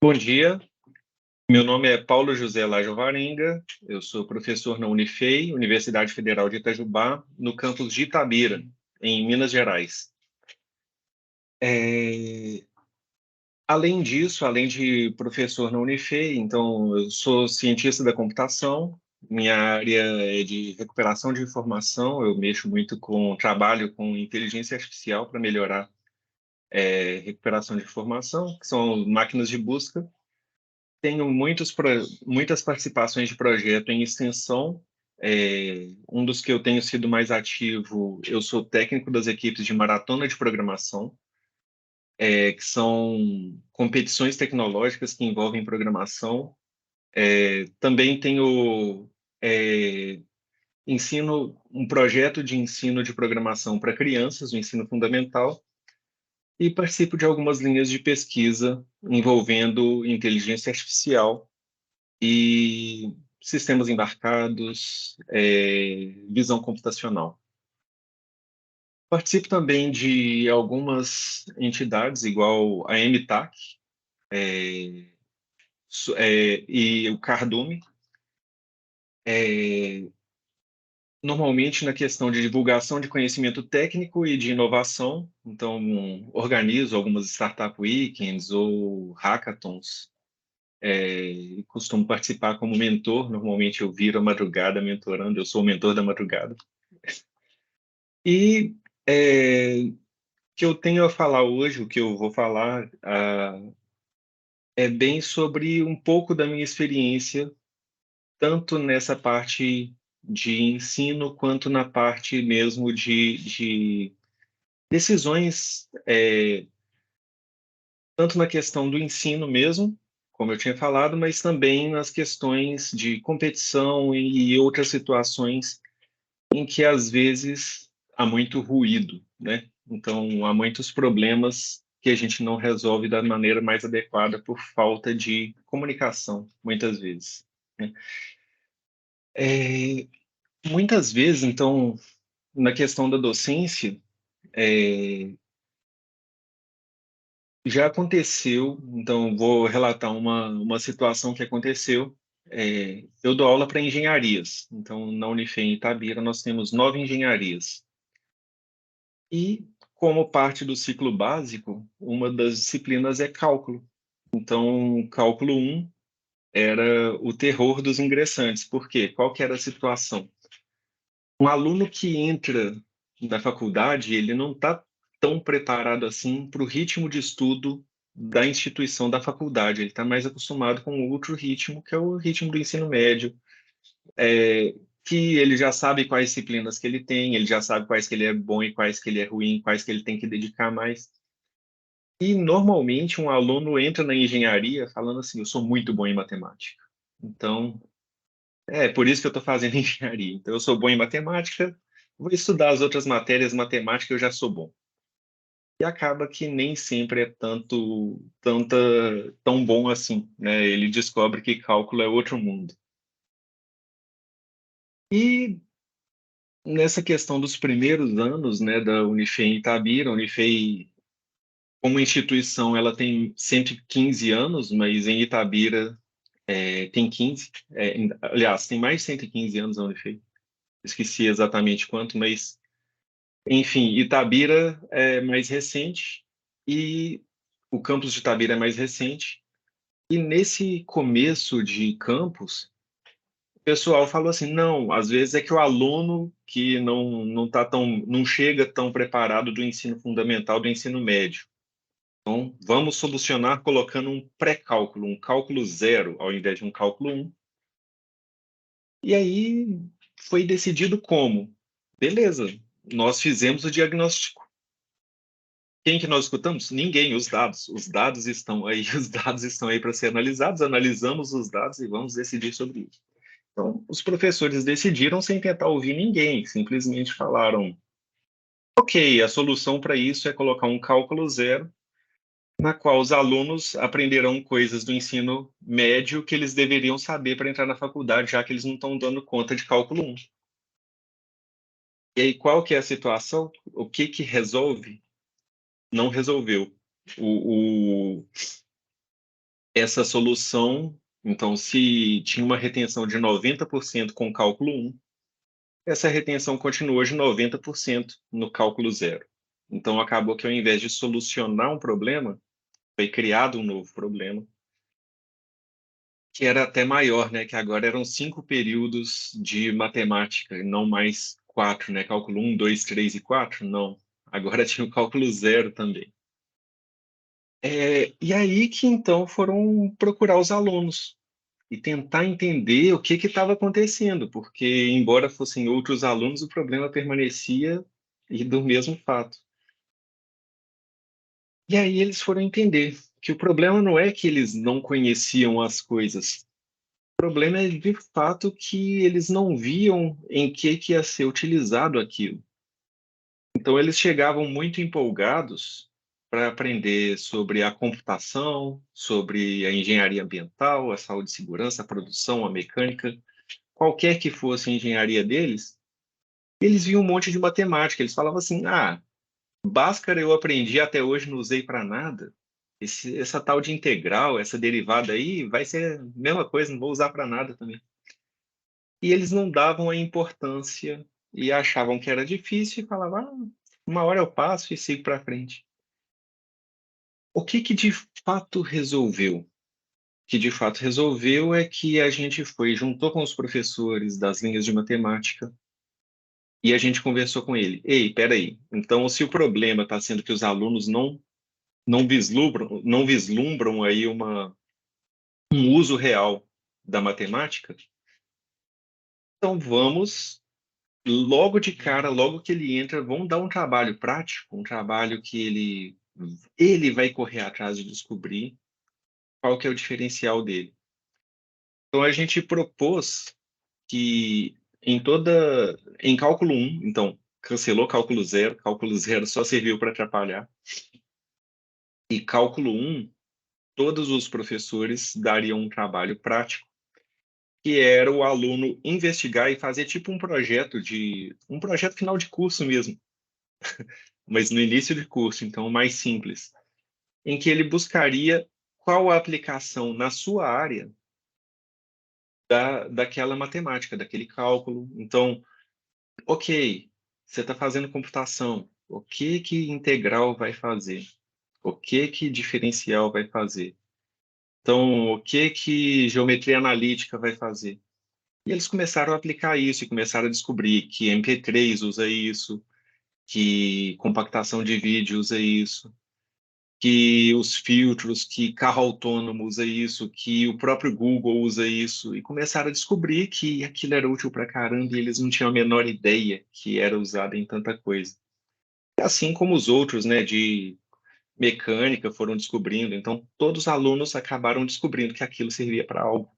Bom dia, meu nome é Paulo José Lajo Varenga, eu sou professor na Unifei, Universidade Federal de Itajubá, no campus de Itabira, em Minas Gerais. Além disso, além de professor na Unifei, então eu sou cientista da computação, minha área é de recuperação de informação, eu mexo muito com trabalho com inteligência artificial para melhorar recuperação de informação, que são máquinas de busca. Tenho muitas participações de projeto em extensão. Um dos que eu tenho sido mais ativo, eu sou técnico das equipes de maratona de programação, que são competições tecnológicas que envolvem programação. Também tenho um projeto de ensino de programação para crianças, o ensino fundamental, e participo de algumas linhas de pesquisa envolvendo inteligência artificial e sistemas embarcados, visão computacional. Participo também de algumas entidades, igual a MTAC, e o Cardume, normalmente na questão de divulgação de conhecimento técnico e de inovação. Então, organizo algumas Startup Weekends ou hackathons, e costumo participar como mentor. Normalmente eu viro a madrugada mentorando, eu sou o mentor da madrugada. E que eu tenho a falar hoje, o que eu vou falar, é bem sobre um pouco da minha experiência, tanto nessa parte de ensino, quanto na parte mesmo de decisões, tanto na questão do ensino mesmo, como eu tinha falado, mas também nas questões de competição e outras situações em que, às vezes, há muito ruído, né? Então, há muitos problemas que a gente não resolve da maneira mais adequada por falta de comunicação, muitas vezes, né? É, Muitas vezes, então, na questão da docência, já aconteceu, então vou relatar uma situação que aconteceu. Eu dou aula para engenharias, então na Unifei em Itabira nós temos 9 engenharias. E, como parte do ciclo básico, uma das disciplinas é cálculo. Então, cálculo um era o terror dos ingressantes. Por quê? Qual que era a situação? Um aluno que entra na faculdade, ele não está tão preparado assim para o ritmo de estudo da instituição da faculdade. Ele está mais acostumado com outro ritmo, que é o ritmo do ensino médio, que ele já sabe quais disciplinas que ele tem, ele já sabe quais que ele é bom e quais que ele é ruim, quais que ele tem que dedicar mais. E, normalmente, um aluno entra na engenharia falando assim: eu sou muito bom em matemática. Então, é por isso que eu estou fazendo engenharia. Então, eu sou bom em matemática, vou estudar as outras matérias, matemática eu já sou bom. E acaba que nem sempre é tão bom assim, né? Ele descobre que cálculo é outro mundo. E nessa questão dos primeiros anos, né, da Unifei em Itabira, a Unifei, como instituição, ela tem 115 anos, mas em Itabira tem 15. Aliás, tem mais de 115 anos a Unifei. Esqueci exatamente quanto, mas, enfim, Itabira é mais recente e o campus de Itabira é mais recente. E nesse começo de campus, o pessoal falou assim: não, às vezes é que o aluno que não chega tão preparado do ensino fundamental, do ensino médio. Então, vamos solucionar colocando um pré-cálculo, um cálculo zero, ao invés de um cálculo um. E aí foi decidido como? Beleza, nós fizemos o diagnóstico. Quem que nós escutamos? Ninguém, os dados. Os dados estão aí, os dados estão aí para ser analisados, analisamos os dados e vamos decidir sobre isso. Então, os professores decidiram sem tentar ouvir ninguém, simplesmente falaram: ok, a solução para isso é colocar um cálculo zero, na qual os alunos aprenderão coisas do ensino médio que eles deveriam saber para entrar na faculdade, já que eles não estão dando conta de cálculo um. E aí, qual que é a situação? O que que resolve? Não resolveu. O, essa solução, então, se tinha uma retenção de 90% com cálculo um, essa retenção continuou de 90% no cálculo zero. Então, acabou que ao invés de solucionar um problema, foi criado um novo problema, que era até maior, né? Que agora eram 5 períodos de matemática, e não mais 4, né? Cálculo um, 2, 3 e 4, não. Agora tinha o cálculo zero também. E aí que então foram procurar os alunos e tentar entender o que estava acontecendo, porque embora fossem outros alunos, o problema permanecia e do mesmo fato. E aí eles foram entender que o problema não é que eles não conheciam as coisas. O problema é de fato que eles não viam em que ia ser utilizado aquilo. Então eles chegavam muito empolgados para aprender sobre a computação, sobre a engenharia ambiental, a saúde e segurança, a produção, a mecânica, qualquer que fosse a engenharia deles, eles viam um monte de matemática. Eles falavam assim: ah, Bhaskara eu aprendi até hoje, não usei para nada. Essa tal de integral, essa derivada aí, vai ser a mesma coisa, não vou usar para nada também. E eles não davam a importância e achavam que era difícil e falavam: uma hora eu passo e sigo para frente. O que de fato resolveu? O que de fato resolveu é que a gente foi, juntou com os professores das linhas de matemática e a gente conversou com ele. Ei, peraí, então se o problema está sendo que os alunos não vislumbram aí um uso real da matemática, então vamos logo de cara, logo que ele entra, vamos dar um trabalho prático, um trabalho que ele vai correr atrás de descobrir qual que é o diferencial dele. Então a gente propôs que em cálculo um, então cancelou cálculo zero só serviu para atrapalhar, e cálculo um, todos os professores dariam um trabalho prático, que era o aluno investigar e fazer tipo um projeto final de curso mesmo, mas no início de curso, então mais simples, em que ele buscaria qual a aplicação na sua área daquela matemática, daquele cálculo. Então, ok, você está fazendo computação, o que que integral vai fazer? O que que diferencial vai fazer? Então, o que que geometria analítica vai fazer? E eles começaram a aplicar isso e começaram a descobrir que MP3 usa isso, que compactação de vídeo usa isso, que os filtros, que carro autônomo usa isso, que o próprio Google usa isso, e começaram a descobrir que aquilo era útil pra caramba e eles não tinham a menor ideia que era usado em tanta coisa. Assim como os outros, né, de mecânica foram descobrindo, então todos os alunos acabaram descobrindo que aquilo servia para algo.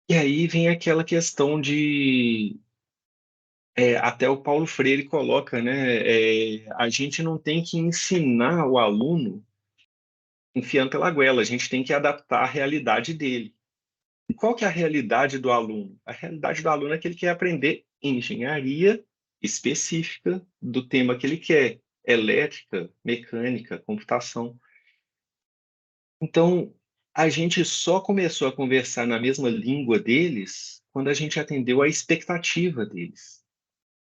E aí vem aquela questão de até o Paulo Freire coloca, né? A gente não tem que ensinar o aluno enfiando pela goela, a gente tem que adaptar a realidade dele. E qual que é a realidade do aluno? A realidade do aluno é que ele quer aprender engenharia específica do tema que ele quer, elétrica, mecânica, computação. Então, a gente só começou a conversar na mesma língua deles quando a gente atendeu a expectativa deles.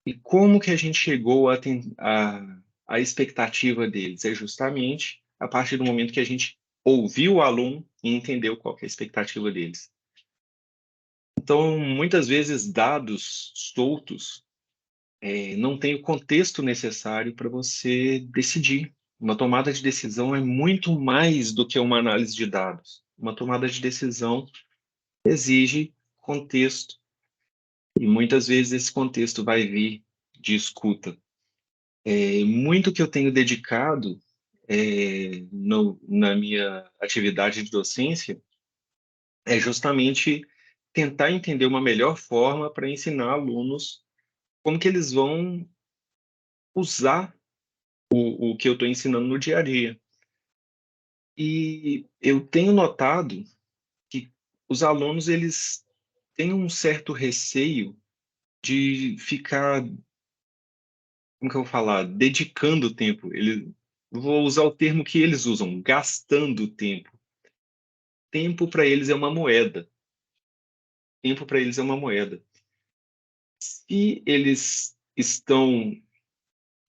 E como que a gente chegou a expectativa deles? É justamente a partir do momento que a gente ouviu o aluno e entendeu qual que é a expectativa deles. Então, muitas vezes, dados soltos não têm o contexto necessário para você decidir. Uma tomada de decisão é muito mais do que uma análise de dados. Uma tomada de decisão exige contexto, e muitas vezes esse contexto vai vir de escuta. Muito que eu tenho dedicado na minha atividade de docência é justamente tentar entender uma melhor forma para ensinar alunos como que eles vão usar o que eu estou ensinando no dia a dia. E eu tenho notado que os alunos eles têm um certo receio de ficar, como que eu vou falar, dedicando tempo. Vou usar o termo que eles usam, gastando tempo. tempo para eles é uma moeda. Tempo para eles é uma moeda. Se eles estão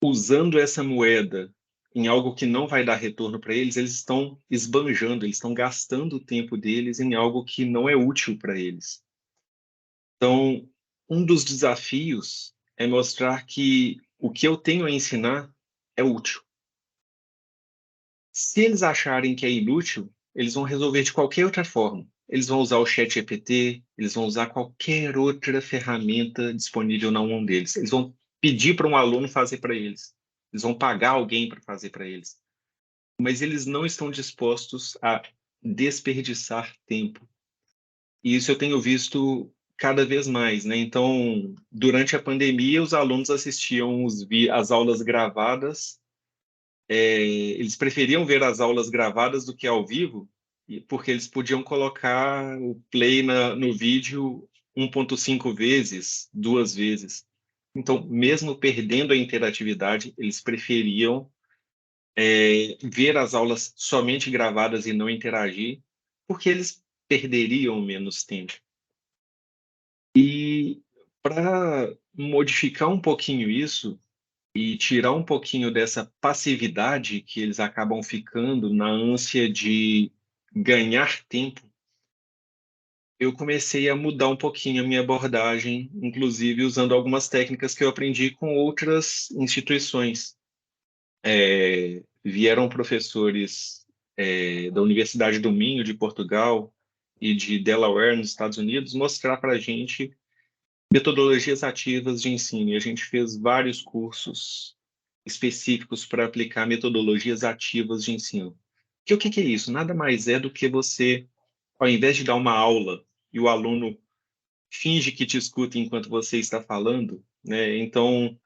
usando essa moeda em algo que não vai dar retorno para eles, eles estão esbanjando, eles estão gastando o tempo deles em algo que não é útil para eles. Então, um dos desafios é mostrar que o que eu tenho a ensinar é útil. Se eles acharem que é inútil, eles vão resolver de qualquer outra forma. Eles vão usar o ChatGPT, eles vão usar qualquer outra ferramenta disponível na mão deles. Eles vão pedir para um aluno fazer para eles. Eles vão pagar alguém para fazer para eles. Mas eles não estão dispostos a desperdiçar tempo. E isso eu tenho visto cada vez mais, né? Então, durante a pandemia, os alunos assistiam as aulas gravadas. Eles preferiam ver as aulas gravadas do que ao vivo, porque eles podiam colocar o play no vídeo 1,5 vezes, 2 vezes. Então, mesmo perdendo a interatividade, eles preferiam ver as aulas somente gravadas e não interagir, porque eles perderiam menos tempo. E para modificar um pouquinho isso e tirar um pouquinho dessa passividade que eles acabam ficando na ânsia de ganhar tempo, eu comecei a mudar um pouquinho a minha abordagem, inclusive usando algumas técnicas que eu aprendi com outras instituições. Vieram professores da Universidade do Minho, de Portugal, e de Delaware, nos Estados Unidos, mostrar para a gente metodologias ativas de ensino. E a gente fez vários cursos específicos para aplicar metodologias ativas de ensino. Que o que que é isso? Nada mais é do que você, ao invés de dar uma aula e o aluno finge que te escuta enquanto você está falando, né? Então,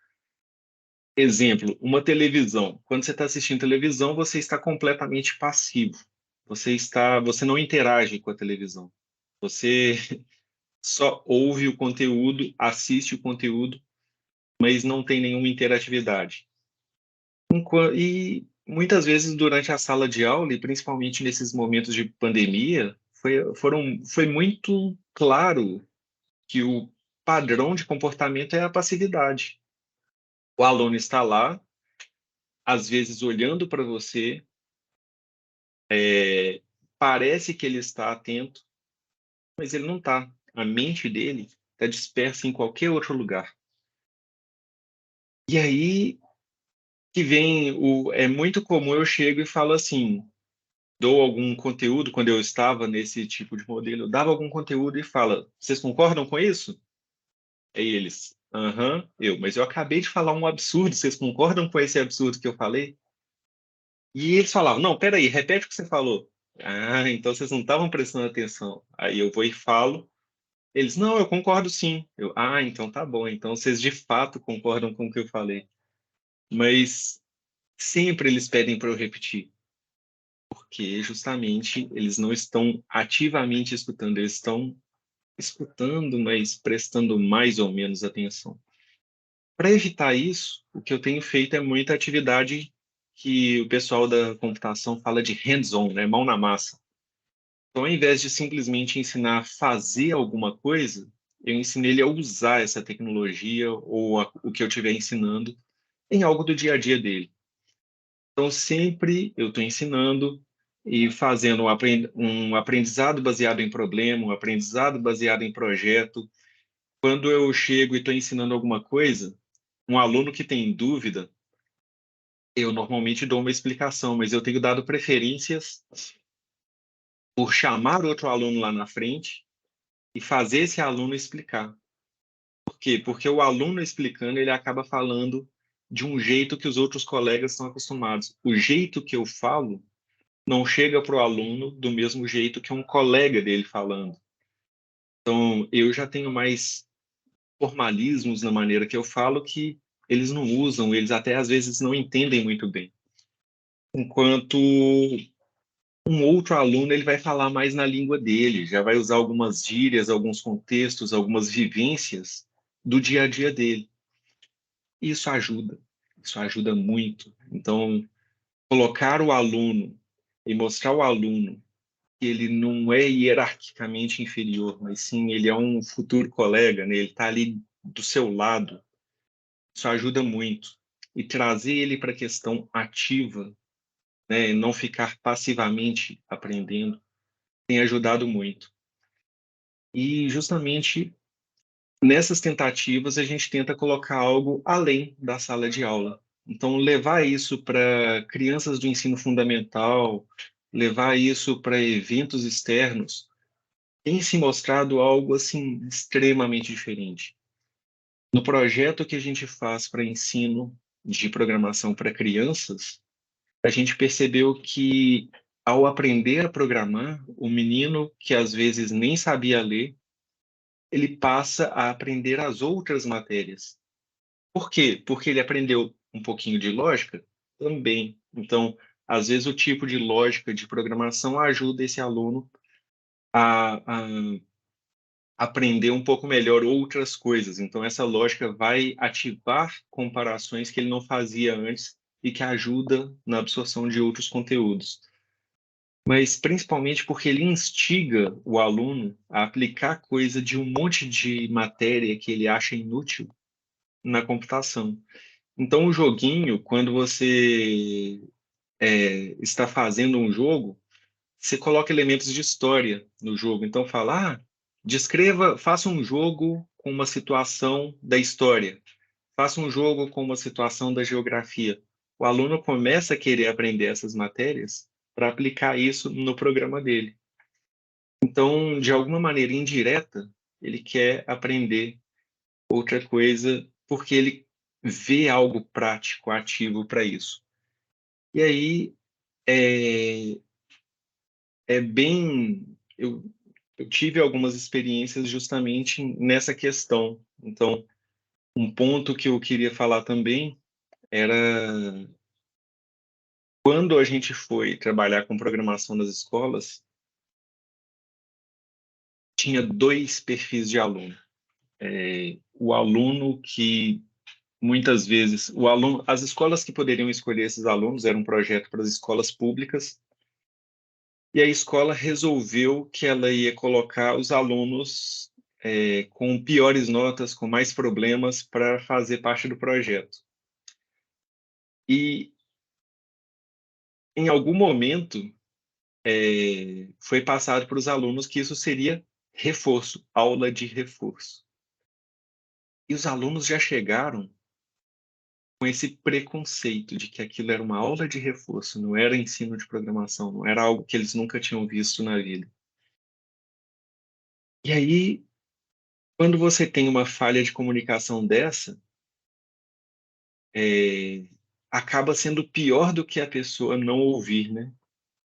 exemplo, uma televisão. Quando você está assistindo televisão, você está completamente passivo. Você não interage com a televisão. Você só ouve o conteúdo, assiste o conteúdo, mas não tem nenhuma interatividade. E muitas vezes durante a sala de aula, e principalmente nesses momentos de pandemia, foi muito claro que o padrão de comportamento é a passividade. O aluno está lá, às vezes olhando para você, parece que ele está atento, mas ele não está. A mente dele está dispersa em qualquer outro lugar. E aí que vem é muito comum eu chego e falo assim, dou algum conteúdo quando eu estava nesse tipo de modelo, eu dava algum conteúdo e fala, vocês concordam com isso? Aí eles, aham, mas eu acabei de falar um absurdo, vocês concordam com esse absurdo que eu falei? E eles falavam, não, peraí, repete o que você falou. Ah, então vocês não estavam prestando atenção. Aí eu vou e falo, eles, não, eu concordo sim. Então tá bom, então vocês de fato concordam com o que eu falei. Mas sempre eles pedem para eu repetir. Porque justamente eles não estão ativamente escutando, eles estão escutando, mas prestando mais ou menos atenção. Para evitar isso, o que eu tenho feito é muita atividade que o pessoal da computação fala de hands-on, né? Mão na massa. Então, ao invés de simplesmente ensinar a fazer alguma coisa, eu ensino ele a usar essa tecnologia ou o que eu estiver ensinando em algo do dia a dia dele. Então, sempre eu estou ensinando e fazendo um aprendizado baseado em problema, um aprendizado baseado em projeto. Quando eu chego e estou ensinando alguma coisa, um aluno que tem dúvida, eu normalmente dou uma explicação, mas eu tenho dado preferências por chamar outro aluno lá na frente e fazer esse aluno explicar. Por quê? Porque o aluno explicando, ele acaba falando de um jeito que os outros colegas estão acostumados. O jeito que eu falo não chega para o aluno do mesmo jeito que um colega dele falando. Então, eu já tenho mais formalismos na maneira que eu falo que eles não usam, eles até às vezes não entendem muito bem. Enquanto um outro aluno ele vai falar mais na língua dele, já vai usar algumas gírias, alguns contextos, algumas vivências do dia a dia dele. E isso ajuda muito. Então, colocar o aluno e mostrar ao aluno que ele não é hierarquicamente inferior, mas sim ele é um futuro colega, né? Ele está ali do seu lado. Isso ajuda muito. E trazer ele para a questão ativa, né? E não ficar passivamente aprendendo, tem ajudado muito. E justamente nessas tentativas a gente tenta colocar algo além da sala de aula. Então, levar isso para crianças do ensino fundamental, levar isso para eventos externos, tem se mostrado algo assim extremamente diferente. No projeto que a gente faz para ensino de programação para crianças, a gente percebeu que ao aprender a programar, o menino que às vezes nem sabia ler, ele passa a aprender as outras matérias. Por quê? Porque ele aprendeu um pouquinho de lógica? Também. Então, às vezes o tipo de lógica de programação ajuda esse aluno a aprender um pouco melhor outras coisas. Então, essa lógica vai ativar comparações que ele não fazia antes e que ajuda na absorção de outros conteúdos. Mas principalmente porque ele instiga o aluno a aplicar coisa de um monte de matéria que ele acha inútil na computação. Então, o joguinho, quando você está fazendo um jogo, você coloca elementos de história no jogo. Então, fala, descreva, faça um jogo com uma situação da história, faça um jogo com uma situação da geografia. O aluno começa a querer aprender essas matérias para aplicar isso no programa dele. Então, de alguma maneira indireta, ele quer aprender outra coisa porque ele vê algo prático, ativo para isso. E aí é, é bem. Eu tive algumas experiências justamente nessa questão. Então, um ponto que eu queria falar também era quando a gente foi trabalhar com programação nas escolas, tinha dois perfis de aluno. O aluno que muitas vezes, o aluno, as escolas que poderiam escolher esses alunos era um projeto para as escolas públicas. E a escola resolveu que ela ia colocar os alunos com piores notas, com mais problemas, para fazer parte do projeto. E em algum momento foi passado para os alunos que isso seria reforço, aula de reforço. E os alunos já chegaram com esse preconceito de que aquilo era uma aula de reforço, não era ensino de programação, não era algo que eles nunca tinham visto na vida. E aí, quando você tem uma falha de comunicação dessa, é, acaba sendo pior do que a pessoa não ouvir, né?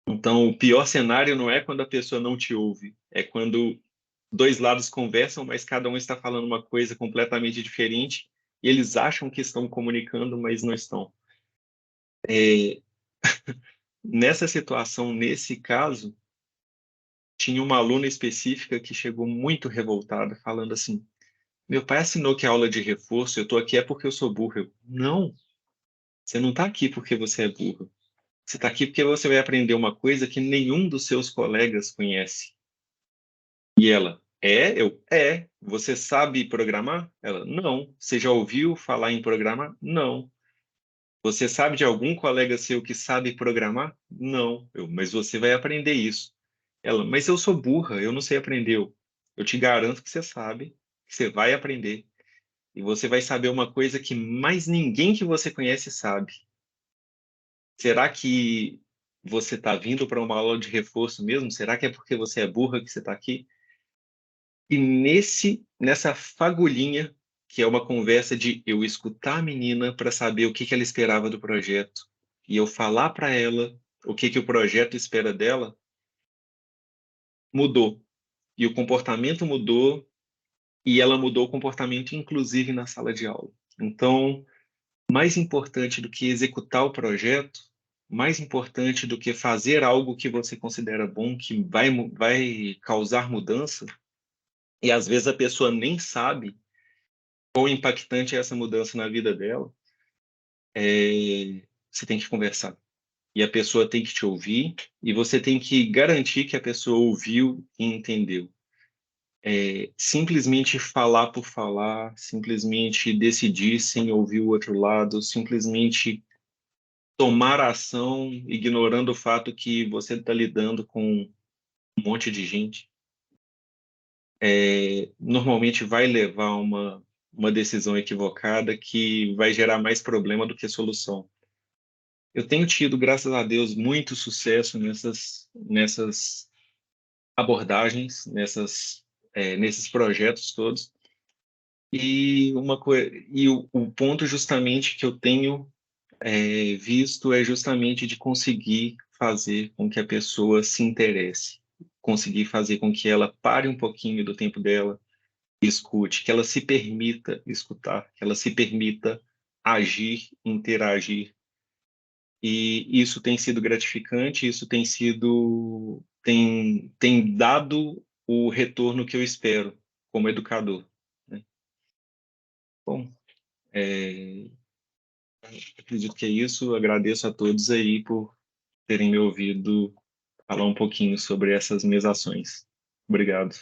Então, o pior cenário não é quando a pessoa não te ouve, é quando dois lados conversam, mas cada um está falando uma coisa completamente diferente e eles acham que estão comunicando, mas não estão. É, nessa situação, nesse caso, tinha uma aluna específica que chegou muito revoltada, falando assim: meu pai assinou que é aula de reforço, eu estou aqui é porque eu sou burro. Não, você não está aqui porque você é burro. Você está aqui porque você vai aprender uma coisa que nenhum dos seus colegas conhece. E ela, você sabe programar? Ela, não. Você já ouviu falar em programar? Não. Você sabe de algum colega seu que sabe programar? Não. Mas você vai aprender isso. Ela, mas eu sou burra, eu não sei aprender. Eu te garanto que você sabe, que você vai aprender. E você vai saber uma coisa que mais ninguém que você conhece sabe. Será que você está vindo para uma aula de reforço mesmo? Será que é porque você é burra que você está aqui? E nessa fagulhinha, que é uma conversa de eu escutar a menina para saber o que que ela esperava do projeto e eu falar para ela o que que o projeto espera dela, mudou. E o comportamento mudou e ela mudou o comportamento, inclusive na sala de aula. Então, mais importante do que executar o projeto, mais importante do que fazer algo que você considera bom, que vai causar mudança, e às vezes a pessoa nem sabe quão impactante é essa mudança na vida dela, você tem que conversar. e a pessoa tem que te ouvir, e você tem que garantir que a pessoa ouviu e entendeu. Simplesmente falar por falar, simplesmente decidir sem ouvir o outro lado, simplesmente tomar ação, ignorando o fato que você está lidando com um monte de gente, normalmente vai levar a uma decisão equivocada que vai gerar mais problema do que solução. Eu tenho tido, graças a Deus, muito sucesso nessas abordagens, nesses projetos todos. E o ponto justamente que eu tenho visto é justamente de conseguir fazer com que a pessoa se interesse, conseguir fazer com que ela pare um pouquinho do tempo dela e escute, que ela se permita escutar, que ela se permita agir, interagir. E isso tem sido gratificante, isso tem dado o retorno que eu espero como educador, né? Bom, é, acredito que é isso. Agradeço a todos aí por terem me ouvido falar um pouquinho sobre essas minhas ações. Obrigado.